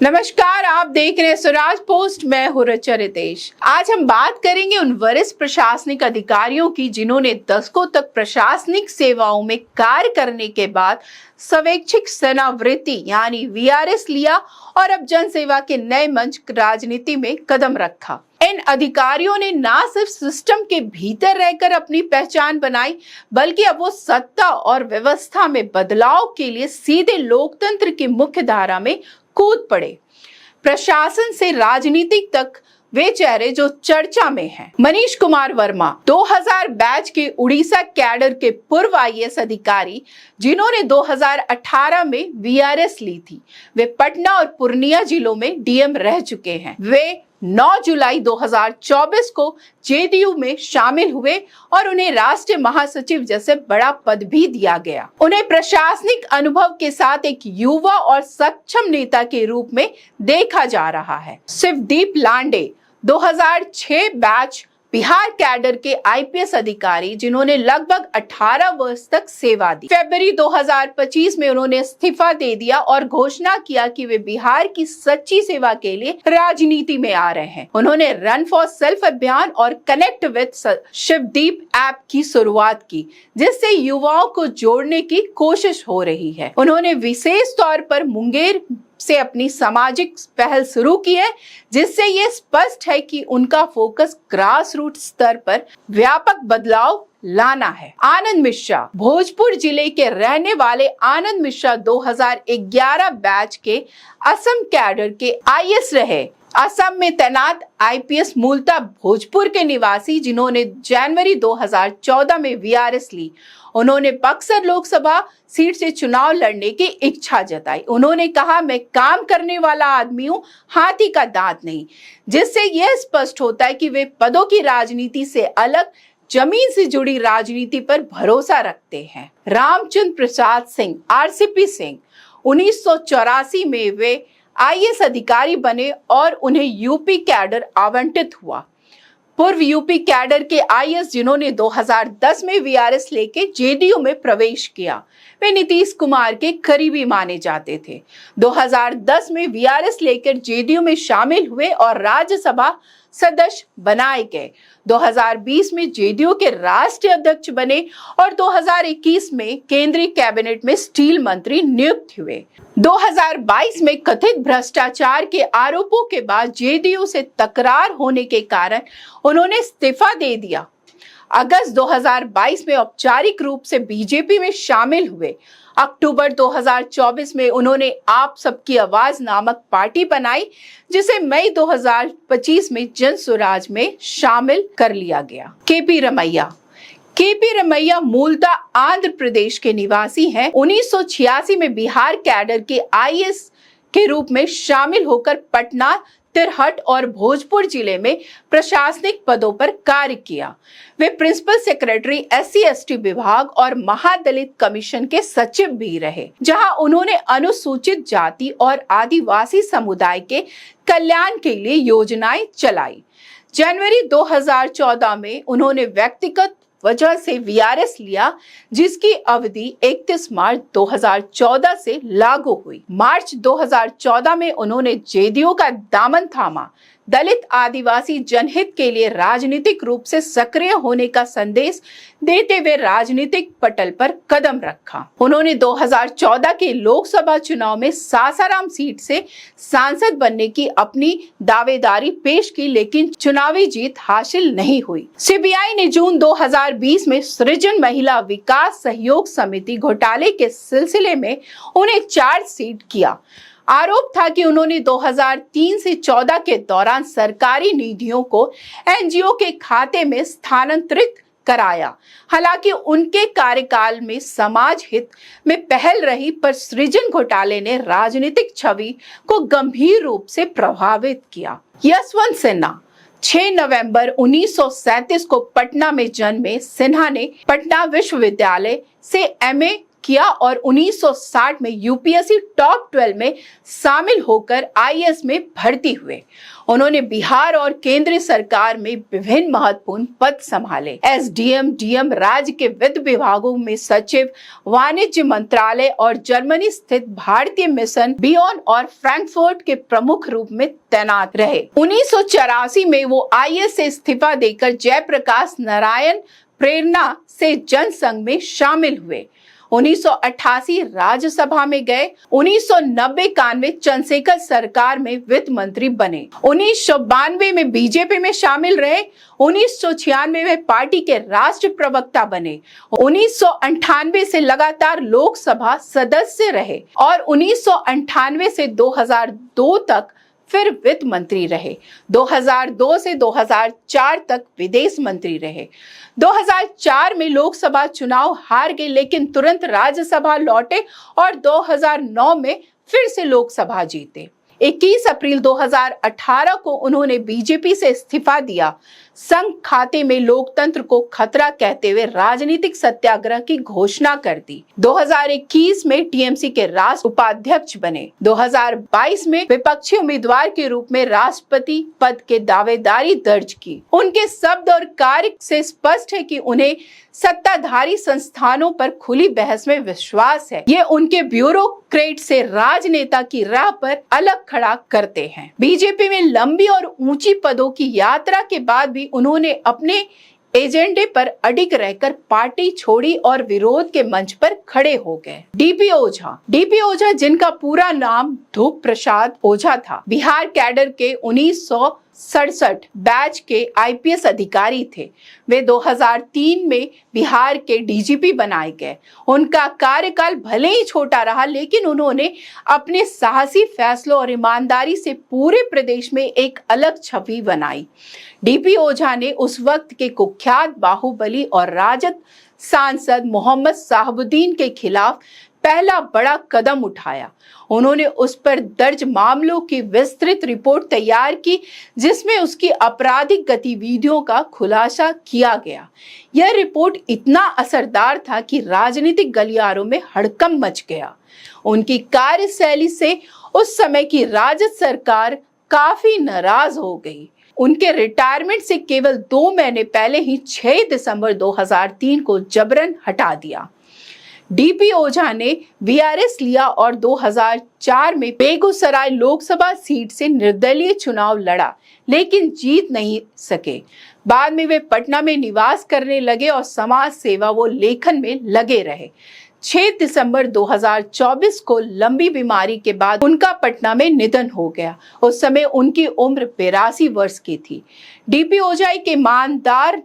नमस्कार, आप देख रहे हैं स्वराज पोस्ट। मैं हूं ऋचा रितेश। आज हम बात करेंगे उन वरिष्ठ प्रशासनिक अधिकारियों की जिन्होंने दशकों तक प्रशासनिक सेवाओं में कार्य करने के बाद स्वैच्छिक सेवानिवृत्ति यानी वीआरएस लिया और अब जन सेवा के नए मंच राजनीति में कदम रखा। इन अधिकारियों ने न सिर्फ सिस्टम के भीतर रहकर अपनी पहचान बनाई, बल्कि अब वो सत्ता और व्यवस्था में बदलाव के लिए सीधे लोकतंत्र की मुख्य धारा में कूद पड़े। प्रशासन से राजनीति तक वे चेहरे जो चर्चा में हैं। मनीष कुमार वर्मा 2000 बैच के उड़ीसा कैडर के पूर्व आईएएस अधिकारी जिन्होंने 2018 में वीआरएस ली थी। वे पटना और पूर्णिया जिलों में डीएम रह चुके हैं। वे 9 जुलाई 2024 को जेडीयू में शामिल हुए और उन्हें राष्ट्रीय महासचिव जैसे बड़ा पद भी दिया गया। उन्हें प्रशासनिक अनुभव के साथ एक युवा और सक्षम नेता के रूप में देखा जा रहा है। शिवदीप लांडे 2006 बैच बिहार कैडर के आईपीएस अधिकारी जिन्होंने लगभग 18 वर्ष तक सेवा दी। फरवरी 2025 में उन्होंने इस्तीफा दे दिया और घोषणा किया कि वे बिहार की सच्ची सेवा के लिए राजनीति में आ रहे हैं। उन्होंने रन फॉर सेल्फ अभियान और कनेक्ट विद शिवदीप ऐप की शुरुआत की, जिससे युवाओं को जोड़ने की कोशिश हो रही है। उन्होंने विशेष तौर पर मुंगेर से अपनी सामाजिक पहल शुरू की है, जिससे ये स्पष्ट है कि उनका फोकस ग्रास रूट स्तर पर व्यापक बदलाव लाना है। आनंद मिश्रा भोजपुर जिले के रहने वाले आनंद मिश्रा 2011 बैच के असम कैडर के आईएएस रहे। असम में तैनात आईपीएस मूलतः भोजपुर के निवासी जिन्होंने जनवरी 2014 में वीआरएस ली। उन्होंने बक्सर लोकसभा सीट से चुनाव लड़ने की इच्छा जताई। उन्होंने कहा, मैं काम करने वाला आदमी हूँ, हाथी का दांत नहीं, जिससे यह स्पष्ट होता है कि वे पदों की राजनीति से अलग जमीन से जुड़ी राजनीति पर भरोसा रखते हैं। रामचंद्र प्रसाद सिंह आरसीपी सिंह 1984 में वे आईएएस अधिकारी बने और उन्हें यूपी कैडर आवंटित हुआ। पूर्व यूपी कैडर के आईएएस जिन्होंने 2010 में वीआरएस लेके जेडीयू में प्रवेश किया, वे नीतीश कुमार के करीबी माने जाते थे। 2010 में वीआरएस लेकर जेडीयू में शामिल हुए और राज्यसभा सदस्य बनाए गए। 2020 में जेडीयू के राष्ट्रीय अध्यक्ष बने और 2021 में केंद्रीय कैबिनेट में स्टील मंत्री नियुक्त हुए। 2022 में कथित भ्रष्टाचार के आरोपों के बाद जेडीयू से तकरार होने के कारण उन्होंने इस्तीफा दे दिया। अगस्त 2022 में औपचारिक रूप से बीजेपी में शामिल हुए। अक्टूबर 2024 में उन्होंने आप सबकी आवाज नामक पार्टी बनाई, जिसे मई 2025 में जन स्वराज में शामिल कर लिया गया। केपी रमैया मूलतः आंध्र प्रदेश के निवासी हैं। 1986 में बिहार कैडर के आईएएस के रूप में शामिल होकर पटना, तिरहट और भोजपुर जिले में प्रशासनिक पदों पर कार्य किया। वे प्रिंसिपल सेक्रेटरी SC/ST विभाग और महादलित कमीशन के सचिव भी रहे, जहां उन्होंने अनुसूचित जाति और आदिवासी समुदाय के कल्याण के लिए योजनाएं चलाई। जनवरी 2014 में उन्होंने व्यक्तिगत वजह से वीआरएस लिया, जिसकी अवधि 31 मार्च 2014 से लागू हुई। मार्च 2014 में उन्होंने जेडीयू का दामन थामा। दलित आदिवासी जनहित के लिए राजनीतिक रूप से सक्रिय होने का संदेश देते हुए राजनीतिक पटल पर कदम रखा। उन्होंने 2014 के लोकसभा चुनाव में सासाराम सीट से सांसद बनने की अपनी दावेदारी पेश की, लेकिन चुनावी जीत हासिल नहीं हुई। सीबीआई ने जून 2020 में सृजन महिला विकास सहयोग समिति घोटाले के सिलसिले में उन्हें चार्जशीट किया। आरोप था कि उन्होंने 2003 से 14 के दौरान सरकारी निधियों को एनजीओ के खाते में स्थानांतरित कराया। हालांकि उनके कार्यकाल में समाज हित में पहल रही, पर सृजन घोटाले ने राजनीतिक छवि को गंभीर रूप से प्रभावित किया। यशवंत सिन्हा 6 नवंबर 1937 को पटना में जन्मे सिन्हा ने पटना विश्वविद्यालय से एमए किया और 1960 में यूपीएससी टॉप 12 में शामिल होकर आईएएस में भर्ती हुए। उन्होंने बिहार और केंद्र सरकार में विभिन्न महत्वपूर्ण पद संभाले। एसडीएम, डीएम, राज्य के वित्त विभागों में सचिव, वाणिज्य मंत्रालय और जर्मनी स्थित भारतीय मिशन बियॉन और फ्रैंकफर्ट के प्रमुख रूप में तैनात रहे। 1984 में वो आईएएस से इस्तीफा देकर जयप्रकाश नारायण प्रेरणा से जनसंघ में शामिल हुए। 1988 राज्यसभा में गए। 1990-91 चंद्रशेखर सरकार में वित्त मंत्री बने। 1992 में बीजेपी में शामिल रहे। 1996 में पार्टी के राष्ट्र प्रवक्ता बने। 1998 से लगातार लोकसभा सदस्य रहे और 1998 से 2002 तक फिर वित्त मंत्री रहे। 2002 से 2004 तक विदेश मंत्री रहे। 2004 में लोकसभा चुनाव हार गए, लेकिन तुरंत राज्यसभा लौटे और 2009 में फिर से लोकसभा जीते। 21 अप्रैल 2018 को उन्होंने बीजेपी से इस्तीफा दिया। संघ खाते में लोकतंत्र को खतरा कहते हुए राजनीतिक सत्याग्रह की घोषणा कर दी। 2021 में टीएमसी के राष्ट्र उपाध्यक्ष बने। 2022 में विपक्षी उम्मीदवार के रूप में राष्ट्रपति पद के दावेदारी दर्ज की। उनके शब्द और कार्य से स्पष्ट है कि उन्हें सत्ताधारी संस्थानों पर खुली बहस में विश्वास है। ये उनके ब्यूरोक्रेट से राजनेता की राह पर अलग खड़ा करते हैं। बीजेपी में लंबी और ऊंची पदों की यात्रा के बाद भी उन्होंने अपने एजेंडे पर अडिग रहकर पार्टी छोड़ी और विरोध के मंच पर खड़े हो गए। डीपी ओझा जिनका पूरा नाम धूप प्रसाद ओझा था, बिहार कैडर के 1967 बैच के आईपीएस अधिकारी थे। वे 2003 में बिहार के डीजीपी बनाए गए। उनका कार्यकाल भले ही छोटा रहा, लेकिन उन्होंने अपने साहसी फैसलों और ईमानदारी से पूरे प्रदेश में एक अलग छवि बनाई। डीपी ओझा ने उस वक्त के कुख्यात बाहुबली और राजद सांसद मोहम्मद साहबुद्दीन के खिलाफ पहला बड़ा कदम उठाया। उन्होंने उस पर दर्ज मामलों की विस्तृत रिपोर्ट तैयार की, जिसमें उसकी आपराधिक गतिविधियों का खुलासा किया गया। यह रिपोर्ट इतना असरदार था कि राजनीतिक गलियारों में हड़कंप मच गया। उनकी कार्यशैली से उस समय की राजद सरकार काफी नाराज हो गई। उनके रिटायरमेंट से केवल 2 महीने पहले ही 6 दिसंबर 2003 को जबरन हटा दिया। डीपी ओझा ने वीआरएस लिया और 2004 में बेगूसराय लोकसभा सीट से निर्दलीय चुनाव लड़ा, लेकिन जीत नहीं सके। बाद में वे पटना में निवास करने लगे और समाज सेवा व लेखन में लगे रहे। 6 दिसंबर 2024 को लंबी बीमारी के बाद उनका पटना में निधन हो गया। उस समय उनकी उम्र 82 वर्ष की थी। डीपी ओझा एक ईमानदार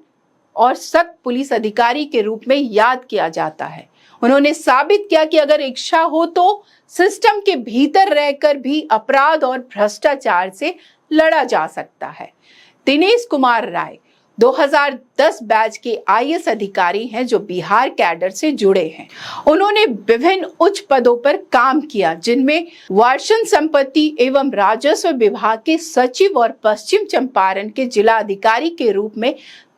और सख्त पुलिस अधिकारी के रूप में याद किया जाता है। उन्होंने साबित किया कि अगर इच्छा हो तो सिस्टम के भीतर रहकर भी अपराध और भ्रष्टाचार से लड़ा जा सकता है। दिनेश कुमार राय 2010 बैच के आईएएस अधिकारी हैं जो बिहार कैडर से जुड़े हैं। उन्होंने विभिन्न उच्च पदों पर काम किया, जिनमें वार्षण संपत्ति एवं राजस्व विभाग के सचिव और पश्चिम चंपारण के जिलाधिकारी के रूप में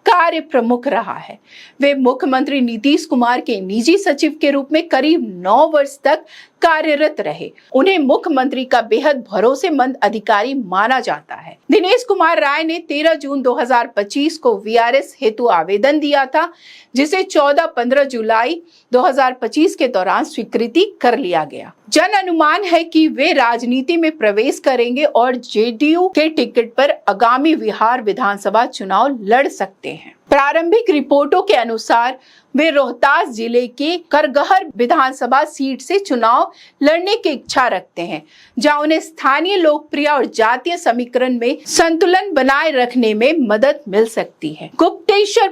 कार्य प्रमुख रहा है। वे मुख्यमंत्री नीतीश कुमार के निजी सचिव के रूप में करीब 9 वर्ष तक कार्यरत रहे। उन्हें मुख्यमंत्री का बेहद भरोसेमंद अधिकारी माना जाता है। दिनेश कुमार राय ने 13 जून 2025 को वीआरएस हेतु आवेदन दिया था, जिसे 14-15 जुलाई 2025 के दौरान स्वीकृति कर लिया गया। जन अनुमान है कि वे राजनीति में प्रवेश करेंगे और जेडीयू के टिकट पर आगामी बिहार विधानसभा चुनाव लड़ सकते हैं। प्रारंभिक रिपोर्टों के अनुसार वे रोहतास जिले के करगहर विधानसभा सीट से चुनाव लड़ने की इच्छा रखते हैं, जहां उन्हें स्थानीय लोकप्रिय और जातीय समीकरण में संतुलन बनाए रखने में मदद मिल सकती है। गुप्तेश्वर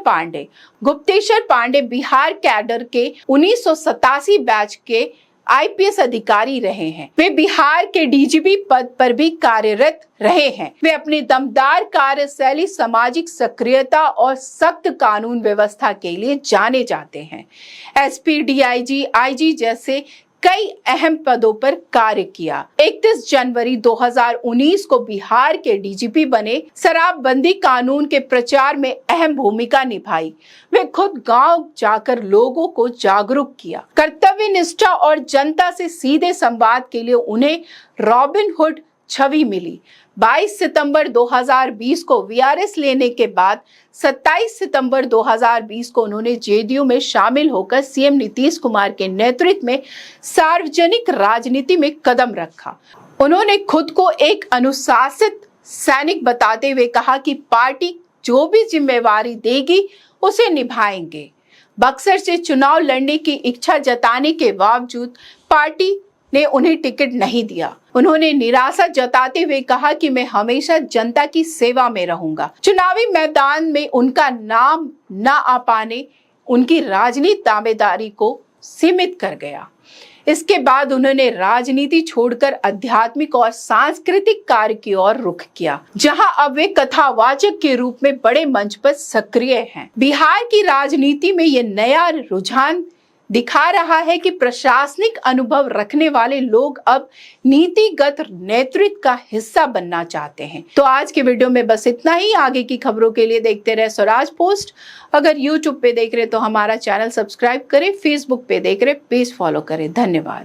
पांडे बिहार कैडर के 1987 बैच के आईपीएस अधिकारी रहे हैं। वे बिहार के डीजीपी पद पर भी कार्यरत रहे हैं। वे अपनी दमदार कार्यशैली, सामाजिक सक्रियता और सख्त कानून व्यवस्था के लिए जाने जाते हैं। एसपी, डीआईजी, आईजी जैसे कई अहम पदों पर कार्य किया। 31 जनवरी 2019 को बिहार के डीजीपी बने। शराबबंदी कानून के प्रचार में अहम भूमिका निभाई। वे खुद गांव जाकर लोगों को जागरूक किया। कर्तव्य निष्ठा और जनता से सीधे संवाद के लिए उन्हें रॉबिन हुड छवि मिली। 22 सितंबर 2020 को वीआरएस लेने के बाद 27 सितंबर 2020 को उन्होंने जेडीयू में शामिल होकर सीएम नीतीश कुमार के नेतृत्व में सार्वजनिक राजनीति में कदम रखा। उन्होंने खुद को एक अनुशासित सैनिक बताते हुए कहा कि पार्टी जो भी जिम्मेवारी देगी उसे निभाएंगे। बक्सर से चुनाव लड़ने की इच्छा जताने के बावजूद पार्टी ने उन्हें टिकट नहीं दिया। उन्होंने निराशा जताते हुए कहा कि मैं हमेशा जनता की सेवा में रहूंगा। चुनावी मैदान में उनका नाम न आ पाने उनकी राजनीतिक दावेदारी को सीमित कर गया। इसके बाद उन्होंने राजनीति छोड़कर आध्यात्मिक और सांस्कृतिक कार्य की ओर रुख किया, जहां अब वे कथावाचक के रूप में बड़े मंच पर सक्रिय हैं। बिहार की राजनीति में ये नया रुझान दिखा रहा है कि प्रशासनिक अनुभव रखने वाले लोग अब नीतिगत नेतृत्व का हिस्सा बनना चाहते हैं। तो आज के वीडियो में बस इतना ही। आगे की खबरों के लिए देखते रहे स्वराज पोस्ट। अगर यूट्यूब पे देख रहे तो हमारा चैनल सब्सक्राइब करें, फेसबुक पे देख रहे पेज फॉलो करें। धन्यवाद।